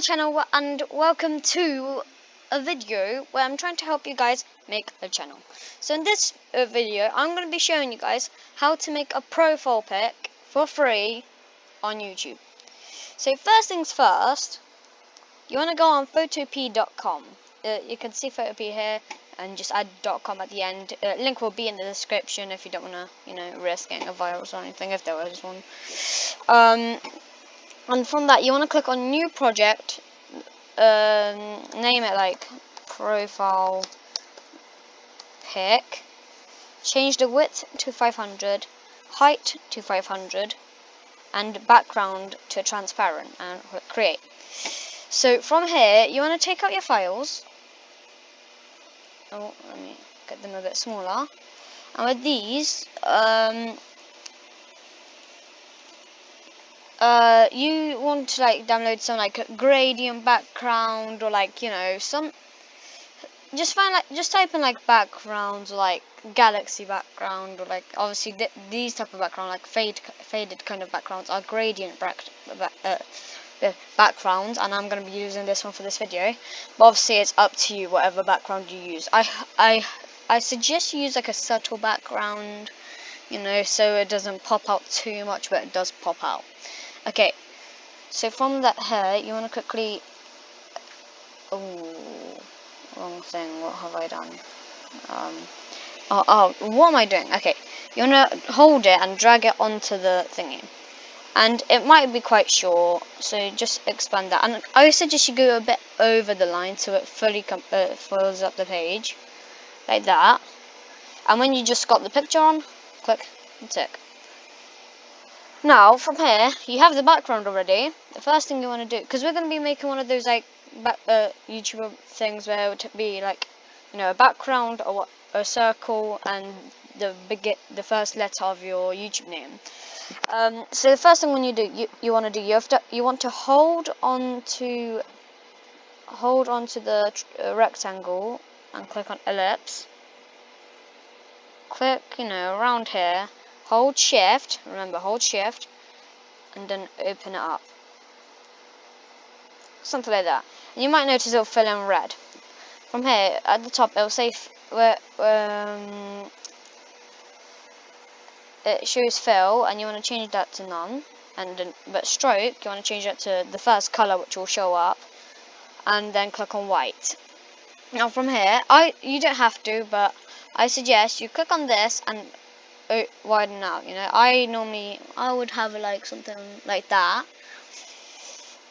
channel and welcome to a video where I'm trying to help you guys make a channel. So in this video I'm going to be showing you guys how to make a profile pic for free on YouTube. So first things first, you want to go on photopea.com. You can see Photopea here and just add .com at the end. Link will be in the description if you don't want to, risk getting a virus or anything, if there was one. And from that, you want to click on new project, name it like profile pic, change the width to 500, height to 500, and background to transparent, and click create. So from here, you want to take out your files. Oh, let me get them a bit smaller. And with these, you want to download some gradient background or some. Just type in backgrounds or galaxy background or obviously these type of background faded kind of backgrounds are gradient backgrounds, and I'm going to be using this one for this video. But obviously it's up to you whatever background you use. I suggest you use a subtle background, so it doesn't pop out too much, but it does pop out. Okay, so from that here, you want to quickly. Oh, wrong thing. What have I done? What am I doing? Okay, you want to hold it and drag it onto the thingy, and it might be quite short, so just expand that. And I suggest you go a bit over the line so it fully fills up the page, like that. And when you just got the picture on, click and tick. Now, from here, you have the background already. The first thing you want to do, because we're going to be making one of those YouTuber things where it would be a background or a circle and the first letter of your YouTube name. So the first thing when you do, you want to hold on to the rectangle and click on ellipse. Click, around here. Hold shift, remember hold shift, and then open it up. Something like that. And you might notice it'll fill in red. From here, at the top, it'll say it shows fill, and you want to change that to none. But stroke, you want to change that to the first color, which will show up, and then click on white. Now from here, you don't have to, but I suggest you click on this and widen out. I would have something like that.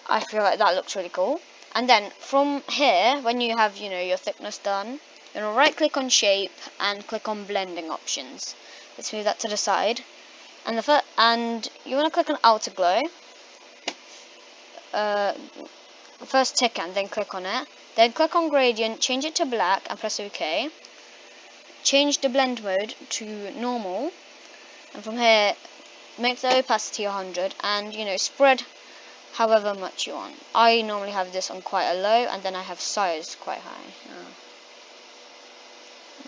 I feel like that looks really cool. And then from here, when you have your thickness done, you're gonna right click on shape and click on blending options. Let's move that to the side. And you want to click on outer glow. First tick and then click on it. Then click on gradient, change it to black and press OK. Change the blend mode to normal, and from here make the opacity 100 and spread however much you want. I normally have this on quite a low, and then I have size quite high,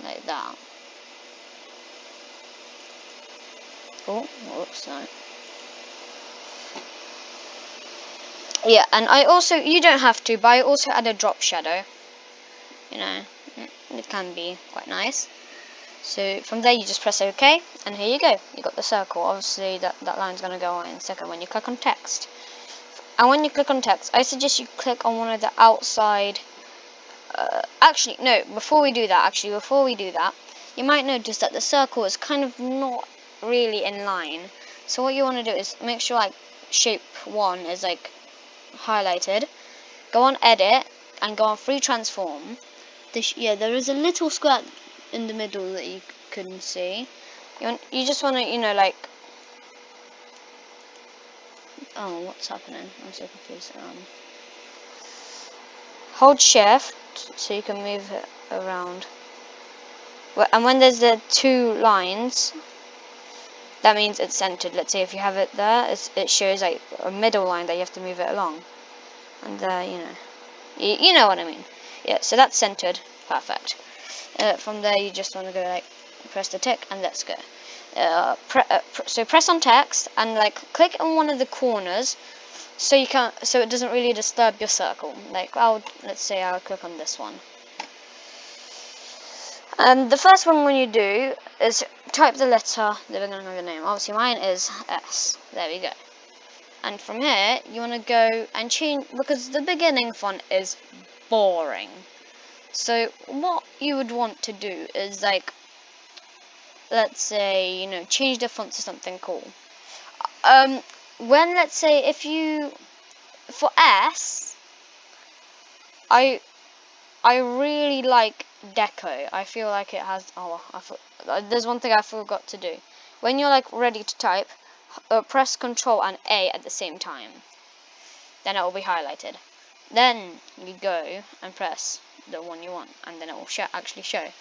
like that. Oh, whoops, no. Yeah, and you don't have to, but I also add a drop shadow. It can be quite nice. So from there you just press OK, and here you go. You got the circle. Obviously that line's going to go on in a second when you click on text. And when you click on text, I suggest you click on one of the outside. Before we do that, you might notice that the circle is kind of not really in line. So what you want to do is make sure shape 1 is highlighted. Go on edit and go on free transform. There is a little square in the middle that you can see. You just want to oh, what's happening? I'm so confused. Hold shift so you can move it around. And when there's the two lines, that means it's centered. Let's say if you have it there, it shows a middle line that you have to move it along. And there, you know what I mean. Yeah, so that's centered. Perfect. From there, you just want to go press the tick and let's go. So press on text and click on one of the corners so it doesn't really disturb your circle. Like let's say I'll click on this one. And the first one when you do is type the letter, the beginning of your name. Obviously mine is S. There we go. And from here, you want to go and change, because the beginning font is boring. So what you would want to do is, like, let's say, change the font to something cool. Let's say, for S, I really like deco. I feel like it has, there's one thing I forgot to do. When you're, like, ready to type, press Control and A at the same time. Then it will be highlighted. Then you go and press the one you want, and then it will actually show.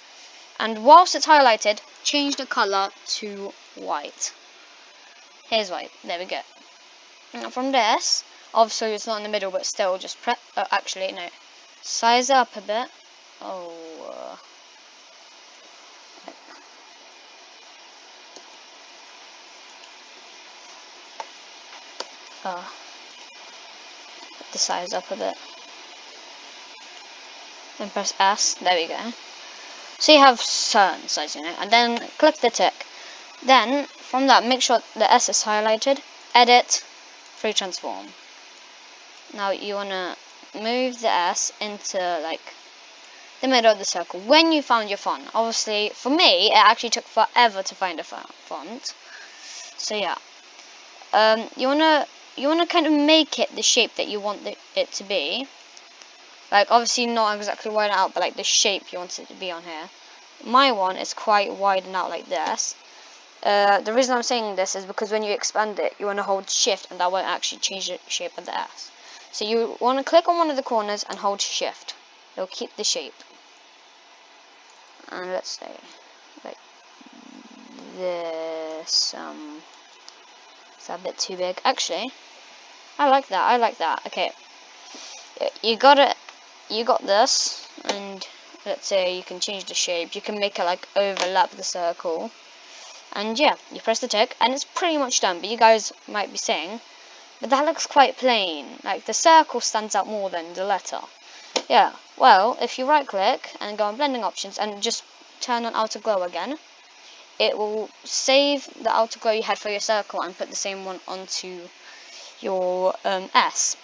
And whilst it's highlighted, change the color to white. Here's white. There we go. Now from this, obviously it's not in the middle, but still just press. Actually no, size it up a bit. The size up a bit. Then press S. There we go. So you have certain size, and then click the tick. Then from that, make sure the S is highlighted. Edit, free transform. Now you wanna move the S into like the middle of the circle when you found your font. Obviously, for me, it actually took forever to find a font. So yeah, you wanna kind of make it the shape that you want it to be. Like, obviously not exactly wide out, but like the shape you want it to be on here. My one is quite widen out like this. The reason I'm saying this is because when you expand it, you want to hold shift, and that won't actually change the shape of the S. So you want to click on one of the corners and hold shift. It'll keep the shape. And let's say, like this, is that a bit too big? Actually, I like that. Okay. You got this, and let's say you can change the shape. You can make it like overlap the circle, and yeah, you press the tick, and it's pretty much done. But you guys might be saying, but that looks quite plain. Like the circle stands out more than the letter. Yeah. Well, if you right click and go on blending options and just turn on outer glow again, it will save the outer glow you had for your circle and put the same one onto your S.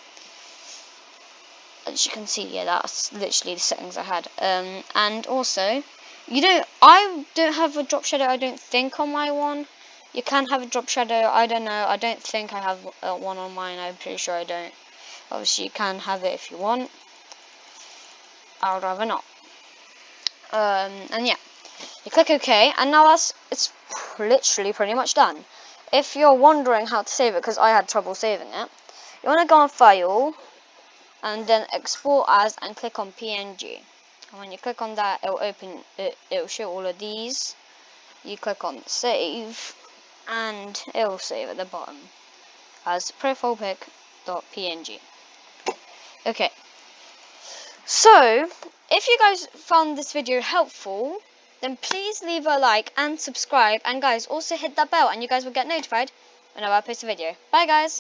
As you can see, yeah, that's literally the settings I had. And also, I don't have a drop shadow, I don't think, on my one. You can have a drop shadow, I don't know. I don't think I have one on mine, I'm pretty sure I don't. Obviously, you can have it if you want. I would rather not. And yeah, you click OK, and now it's literally pretty much done. If you're wondering how to save it, because I had trouble saving it, you want to go on File, and then export as, and click on PNG. And when you click on that, it'll open it. It'll show all of these. You click on save, and it'll save at the bottom as profilepic.png. Okay. So, if you guys found this video helpful, then please leave a like and subscribe. And guys, also hit that bell, and you guys will get notified whenever I post a video. Bye, guys.